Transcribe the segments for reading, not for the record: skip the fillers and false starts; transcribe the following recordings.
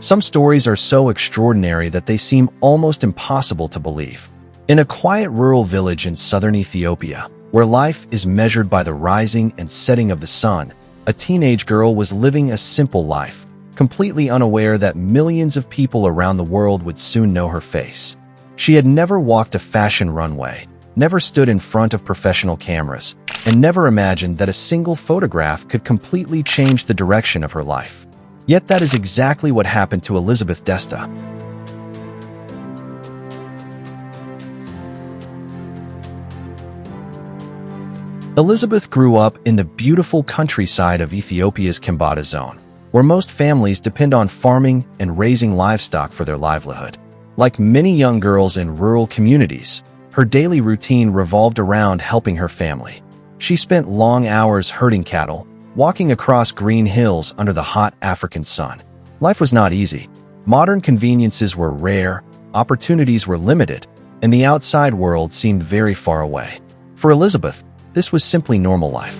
Some stories are so extraordinary that they seem almost impossible to believe. In a quiet rural village in southern Ethiopia, where life is measured by the rising and setting of the sun, a teenage girl was living a simple life, completely unaware that millions of people around the world would soon know her face. She had never walked a fashion runway, never stood in front of professional cameras, and never imagined that a single photograph could completely change the direction of her life. Yet that is exactly what happened to Elisabeth Desta. Elisabeth grew up in the beautiful countryside of Ethiopia's Kebede zone, where most families depend on farming and raising livestock for their livelihood. Like many young girls in rural communities, her daily routine revolved around helping her family. She spent long hours herding cattle, walking across green hills under the hot African sun. Life was not easy. Modern conveniences were rare, opportunities were limited, and the outside world seemed very far away. For Elisabeth, this was simply normal life.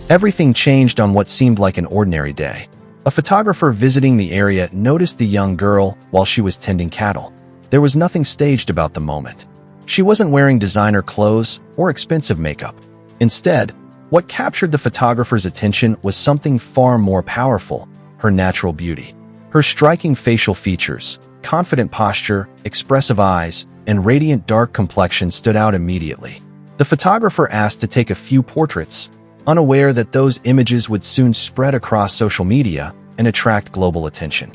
Everything changed on what seemed like an ordinary day. A photographer visiting the area noticed the young girl while she was tending cattle. There was nothing staged about the moment. She wasn't wearing designer clothes or expensive makeup. Instead, what captured the photographer's attention was something far more powerful: her natural beauty. Her striking facial features, confident posture, expressive eyes, and radiant dark complexion stood out immediately. The photographer asked to take a few portraits, unaware that those images would soon spread across social media and attract global attention.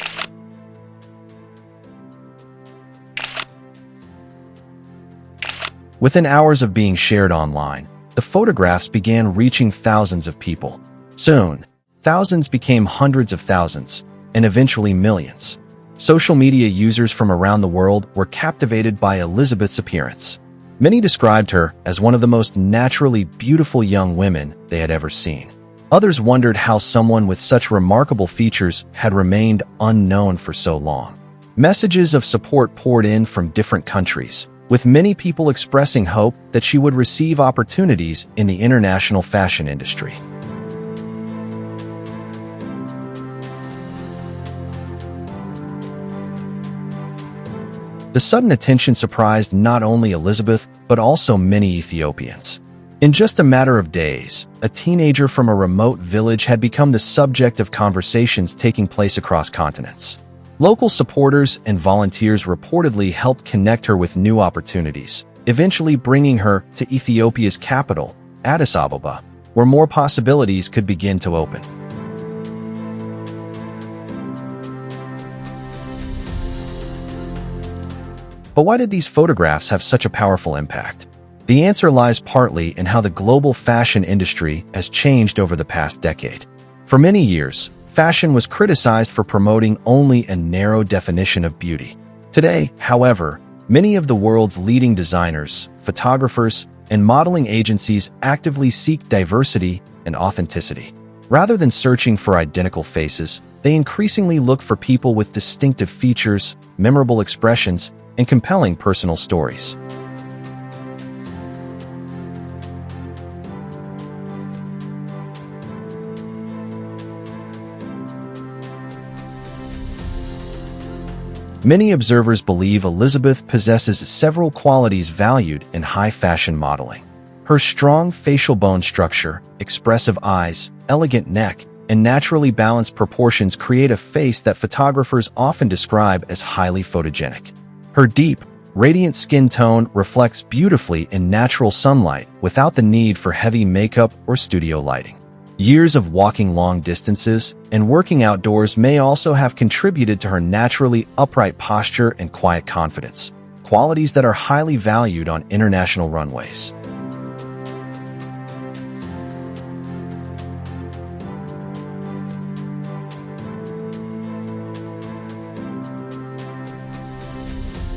Within hours of being shared online, the photographs began reaching thousands of people. Soon, thousands became hundreds of thousands, and eventually millions. Social media users from around the world were captivated by Elisabeth's appearance. Many described her as one of the most naturally beautiful young women they had ever seen. Others wondered how someone with such remarkable features had remained unknown for so long. Messages of support poured in from different countries, with many people expressing hope that she would receive opportunities in the international fashion industry. The sudden attention surprised not only Elisabeth, but also many Ethiopians. In just a matter of days, a teenager from a remote village had become the subject of conversations taking place across continents. Local supporters and volunteers reportedly helped connect her with new opportunities, eventually bringing her to Ethiopia's capital, Addis Ababa, where more possibilities could begin to open. But why did these photographs have such a powerful impact? The answer lies partly in how the global fashion industry has changed over the past decade. For many years, fashion was criticized for promoting only a narrow definition of beauty. Today, however, many of the world's leading designers, photographers, and modeling agencies actively seek diversity and authenticity. Rather than searching for identical faces, they increasingly look for people with distinctive features, memorable expressions, and compelling personal stories. Many observers believe Elisabeth possesses several qualities valued in high fashion modeling. Her strong facial bone structure, expressive eyes, elegant neck, and naturally balanced proportions create a face that photographers often describe as highly photogenic. Her deep, radiant skin tone reflects beautifully in natural sunlight without the need for heavy makeup or studio lighting. Years of walking long distances and working outdoors may also have contributed to her naturally upright posture and quiet confidence, qualities that are highly valued on international runways.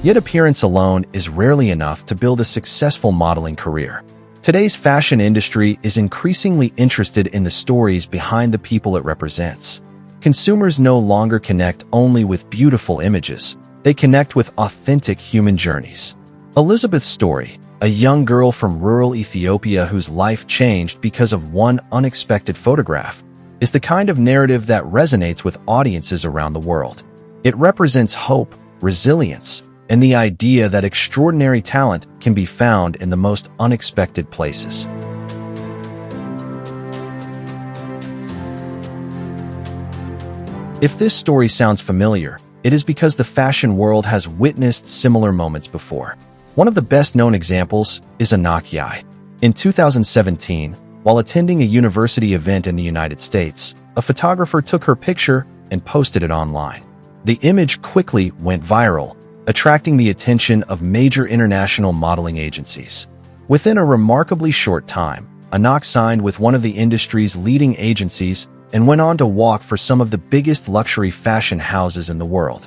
Yet appearance alone is rarely enough to build a successful modeling career. Today's fashion industry is increasingly interested in the stories behind the people it represents. Consumers no longer connect only with beautiful images, they connect with authentic human journeys. Elisabeth's story, a young girl from rural Ethiopia whose life changed because of one unexpected photograph, is the kind of narrative that resonates with audiences around the world. It represents hope, resilience, and the idea that extraordinary talent can be found in the most unexpected places. If this story sounds familiar, it is because the fashion world has witnessed similar moments before. One of the best-known examples is M-Xtra. In 2017, while attending a university event in the United States, a photographer took her picture and posted it online. The image quickly went viral, attracting the attention of major international modeling agencies. Within a remarkably short time, M-Xtra signed with one of the industry's leading agencies and went on to walk for some of the biggest luxury fashion houses in the world.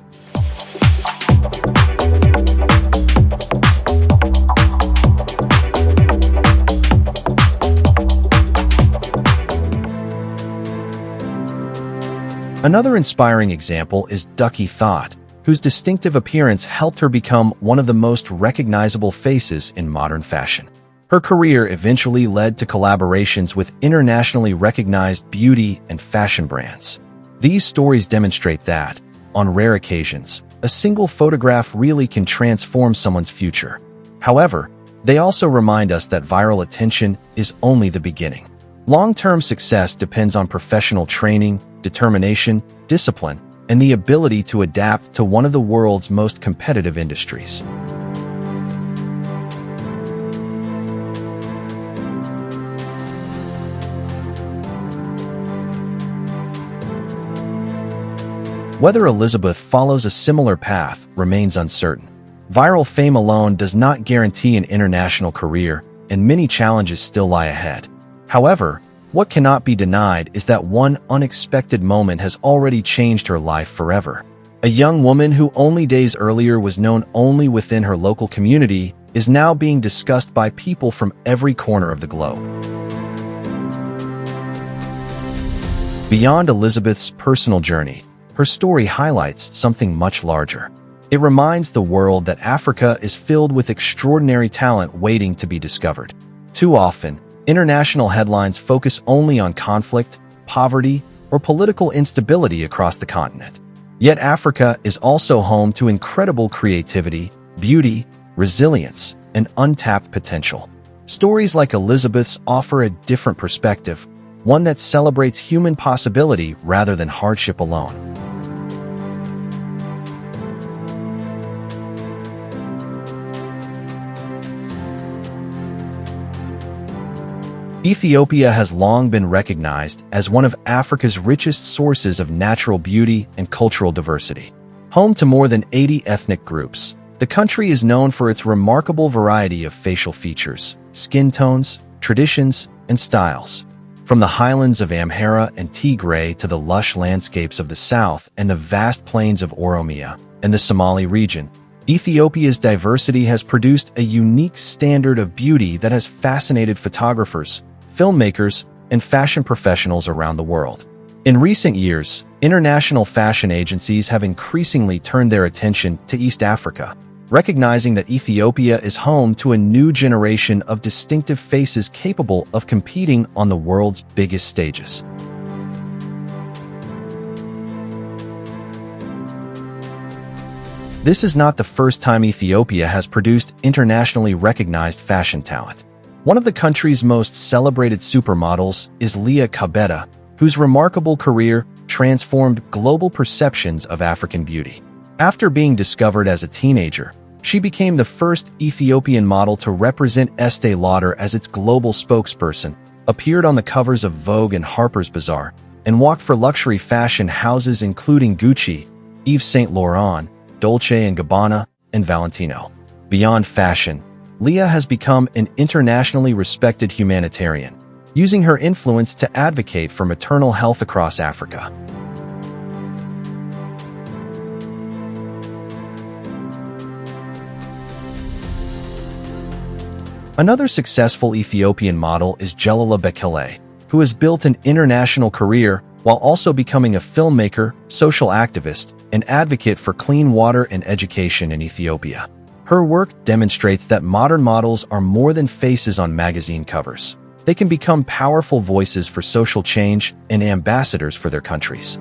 Another inspiring example is Liya Kebede, whose distinctive appearance helped her become one of the most recognizable faces in modern fashion. Her career eventually led to collaborations with internationally recognized beauty and fashion brands. These stories demonstrate that, on rare occasions, a single photograph really can transform someone's future. However, they also remind us that viral attention is only the beginning. Long-term success depends on professional training, determination, discipline, and the ability to adapt to one of the world's most competitive industries. Whether Elisabeth follows a similar path remains uncertain. Viral fame alone does not guarantee an international career, and many challenges still lie ahead. However, what cannot be denied is that one unexpected moment has already changed her life forever. A young woman who only days earlier was known only within her local community is now being discussed by people from every corner of the globe. Beyond Elisabeth's personal journey, her story highlights something much larger. It reminds the world that Africa is filled with extraordinary talent waiting to be discovered. Too often, international headlines focus only on conflict, poverty, or political instability across the continent. Yet Africa is also home to incredible creativity, beauty, resilience, and untapped potential. Stories like Elisabeth's offer a different perspective, one that celebrates human possibility rather than hardship alone. Ethiopia has long been recognized as one of Africa's richest sources of natural beauty and cultural diversity. Home to more than 80 ethnic groups, the country is known for its remarkable variety of facial features, skin tones, traditions, and styles. From the highlands of M-Xtra and Tigray to the lush landscapes of the south and the vast plains of Oromia and the Somali region, Ethiopia's diversity has produced a unique standard of beauty that has fascinated photographers, filmmakers, and fashion professionals around the world. In recent years, international fashion agencies have increasingly turned their attention to East Africa, recognizing that Ethiopia is home to a new generation of distinctive faces capable of competing on the world's biggest stages. This is not the first time Ethiopia has produced internationally recognized fashion talent. One of the country's most celebrated supermodels is Liya Kebede, whose remarkable career transformed global perceptions of African beauty. After being discovered as a teenager, she became the first Ethiopian model to represent Estée Lauder as its global spokesperson, appeared on the covers of Vogue and Harper's Bazaar, and walked for luxury fashion houses including Gucci, Yves Saint Laurent, Dolce & Gabbana, and Valentino. Beyond fashion, Liya has become an internationally respected humanitarian, using her influence to advocate for maternal health across Africa. Another successful Ethiopian model is Gelila Bekele, who has built an international career while also becoming a filmmaker, social activist, and advocate for clean water and education in Ethiopia. Her work demonstrates that modern models are more than faces on magazine covers. They can become powerful voices for social change and ambassadors for their countries.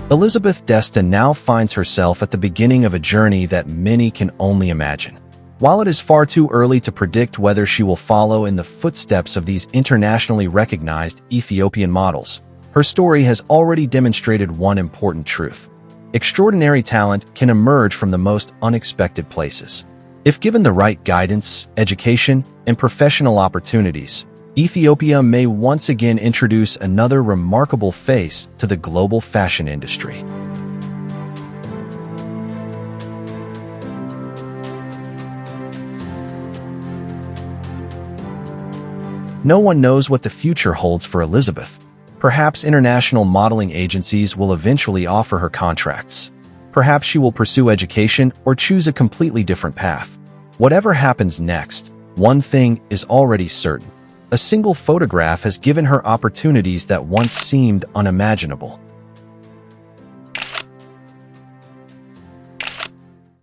Elisabeth Desta now finds herself at the beginning of a journey that many can only imagine. While it is far too early to predict whether she will follow in the footsteps of these internationally recognized Ethiopian models, her story has already demonstrated one important truth. Extraordinary talent can emerge from the most unexpected places. If given the right guidance, education, and professional opportunities, Ethiopia may once again introduce another remarkable face to the global fashion industry. No one knows what the future holds for Elisabeth. Perhaps international modeling agencies will eventually offer her contracts. Perhaps she will pursue education or choose a completely different path. Whatever happens next, one thing is already certain. A single photograph has given her opportunities that once seemed unimaginable.